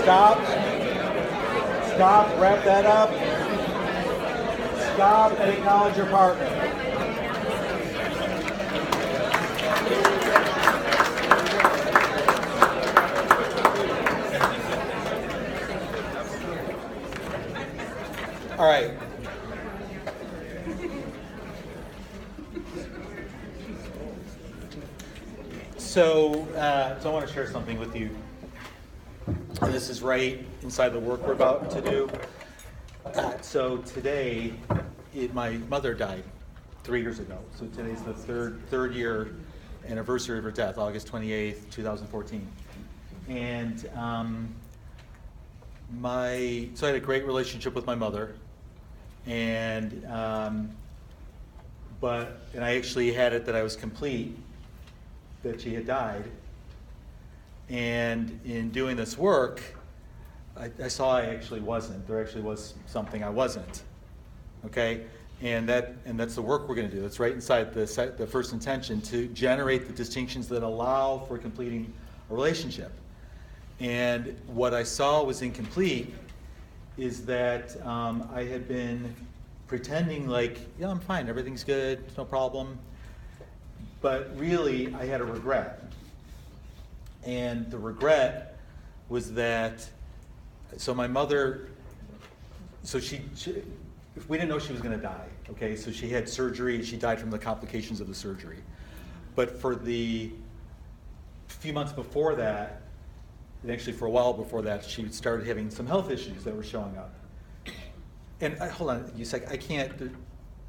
Stop. Stop. Wrap that up. Stop and acknowledge your partner. All right. So I want to share something with you. And this is right inside the work we're about to do. So today, my mother died 3 years ago. So today's the third year anniversary of her death, August 28th, 2014. And so I had a great relationship with my mother. And I actually had it that I was complete, that she had died. And in doing this work, I saw I actually wasn't. There actually was something I wasn't. Okay? And that's the work we're going to do. That's right inside the first intention, to generate the distinctions that allow for completing a relationship. And what I saw was incomplete is that I had been pretending like, yeah, I'm fine, everything's good, no problem. But really, I had a regret. And the regret was that, so my mother, so she we didn't know she was going to die, okay? So she had surgery, she died from the complications of the surgery. But for the few months before that, and actually for a while before that, she started having some health issues that were showing up. And hold on a sec, I can't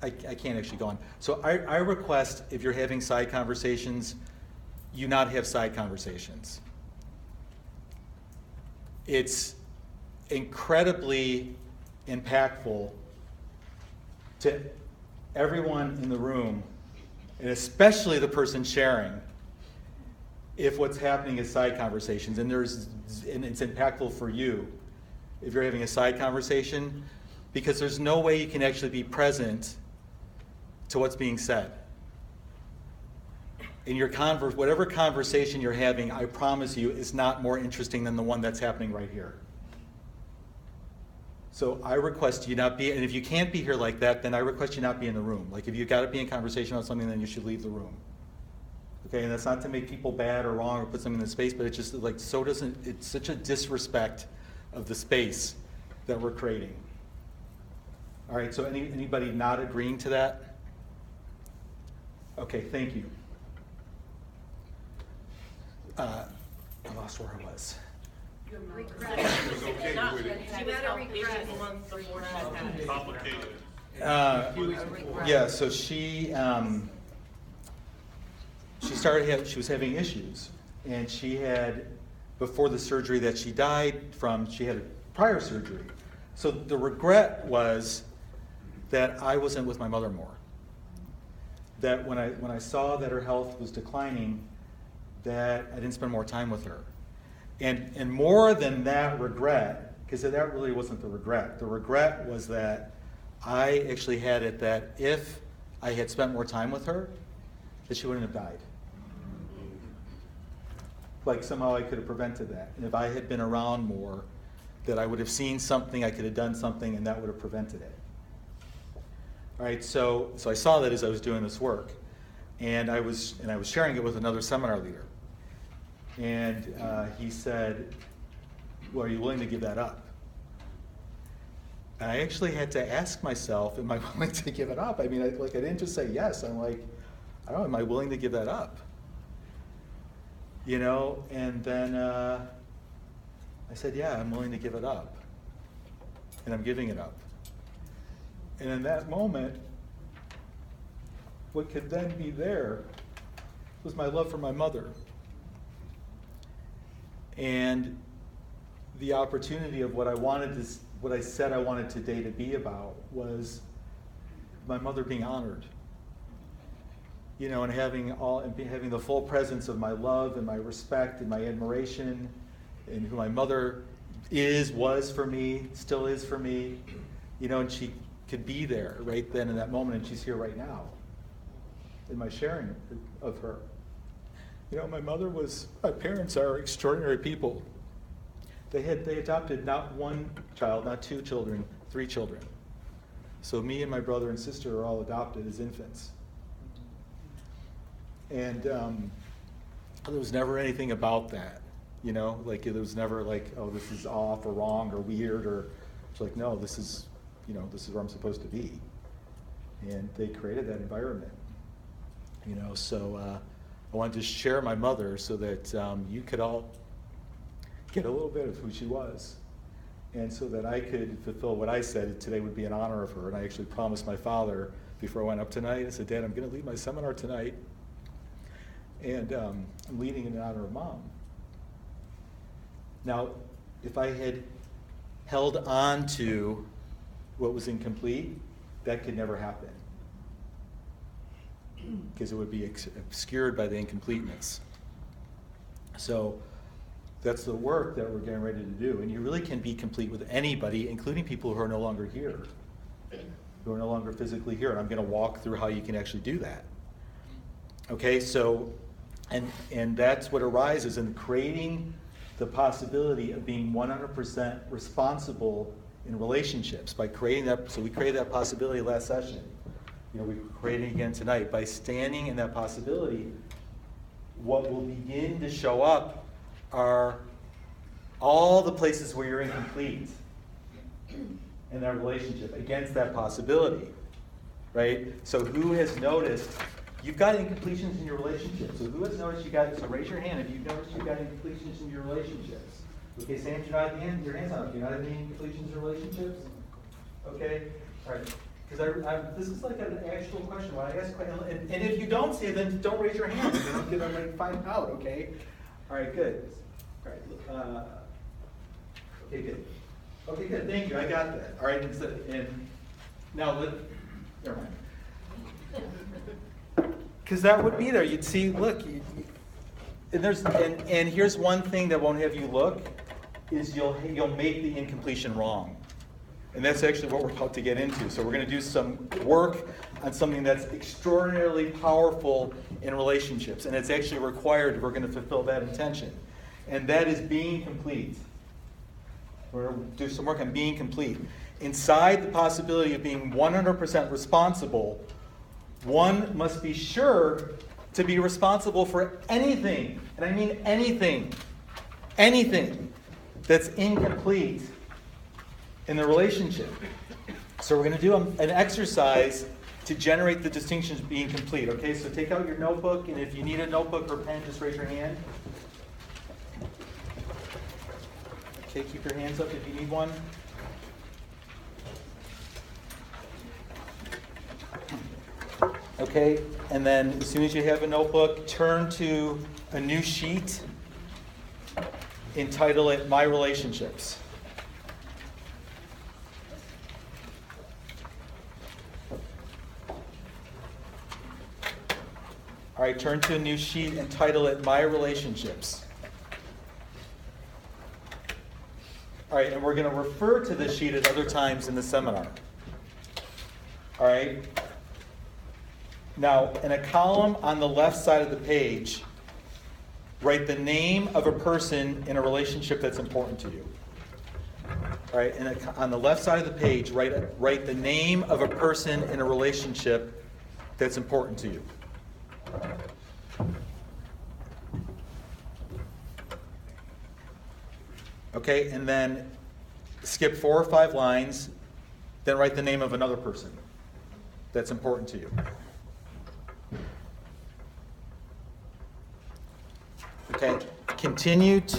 actually go on. So I request, if you're having side conversations, you not have side conversations. It's incredibly impactful to everyone in the room, and especially the person sharing, if what's happening is side conversations. And it's impactful for you if you're having a side conversation, because there's no way you can actually be present to what's being said. In your whatever conversation you're having, I promise you, is not more interesting than the one that's happening right here. So I request you not be, and if you can't be here like that, then I request you not be in the room. Like, if you've got to be in conversation about something, then you should leave the room. Okay, and that's not to make people bad or wrong or put something in the space, but it's just like, it's such a disrespect of the space that we're creating. All right, so anybody not agreeing to that? Okay, thank you. I lost where I was. Regret. Complicated. Yeah, so she was having issues, and she had, before the surgery that she died from, she had a prior surgery. So the regret was that I wasn't with my mother more. That when I saw that her health was declining, that I didn't spend more time with her. And more than that regret, because that really wasn't the regret. The regret was that I actually had it that if I had spent more time with her, that she wouldn't have died. Like somehow I could have prevented that. And if I had been around more, that I would have seen something, I could have done something, and that would have prevented it. All right, so I saw that as I was doing this work. And I was sharing it with another seminar leader. And he said, well, are you willing to give that up? And I actually had to ask myself, am I willing to give it up? I mean, I didn't just say yes. I'm like, I don't know, am I willing to give that up? You know, and then I said, yeah, I'm willing to give it up. And I'm giving it up. And in that moment, what could then be there was my love for my mother. And the opportunity of what I said I wanted today to be about was my mother being honored. You know, and having the full presence of my love and my respect and my admiration, and who my mother was for me, still is for me. You know, and she could be there right then in that moment, and she's here right now in my sharing of her. You know, my parents are extraordinary people. They adopted not one child, not two children, 3 children. So me and my brother and sister are all adopted as infants. And there was never anything about that, you know? Like, it was never like, oh, this is off or wrong or weird, or it's like, no, this is, you know, this is where I'm supposed to be. And they created that environment, you know? So I wanted to share my mother so that you could all get a little bit of who she was. And so that I could fulfill what I said today would be in honor of her. And I actually promised my father before I went up tonight, I said, Dad, I'm going to lead my seminar tonight. And I'm leading in honor of Mom. Now, if I had held on to what was incomplete, that could never happen. Because it would be obscured by the incompleteness. So that's the work that we're getting ready to do. And you really can be complete with anybody, including people who are no longer here, who are no longer physically here. And I'm going to walk through how you can actually do that. Okay, so, and that's what arises in creating the possibility of being 100% responsible in relationships by creating that. So we created that possibility last session. You know, we're creating it again tonight. By standing in that possibility, what will begin to show up are all the places where you're incomplete in that relationship against that possibility, right? So who has noticed you've got incompletions in your relationship? So who has noticed you got, so raise your hand if you've noticed you've got incompletions in your relationships. Okay, Sam, you not your hands up. Do you not have any incompletions in relationships? Okay, all right. Because this is like an actual question. When I ask, and if you don't see it, then don't raise your hand. Then I'm gonna like find out. Okay. All right. Good. All right. Okay. Good. Okay. Good. Thank you. I got that. All right. And now never mind. Because that would be there. You'd see. Look. And here's one thing that won't have you look is you'll make the incompletion wrong. And that's actually what we're about to get into. So we're going to do some work on something that's extraordinarily powerful in relationships. And it's actually required if we're going to fulfill that intention. And that is being complete. We're going to do some work on being complete. Inside the possibility of being 100% responsible, one must be sure to be responsible for anything, and I mean anything that's incomplete in the relationship. So we're going to do an exercise to generate the distinctions being complete. Okay, so take out your notebook, and if you need a notebook or pen, just raise your hand. Okay, keep your hands up if you need one. Okay, and then as soon as you have a notebook, turn to a new sheet, entitle it My Relationships. All right, turn to a new sheet and title it My Relationships. All right, and we're going to refer to this sheet at other times in the seminar. All right. Now, in a column on the left side of the page, write the name of a person in a relationship that's important to you. All right, and on the left side of the page, write the name of a person in a relationship that's important to you. Okay, and then skip 4 or 5 lines, then write the name of another person that's important to you. Okay, continue to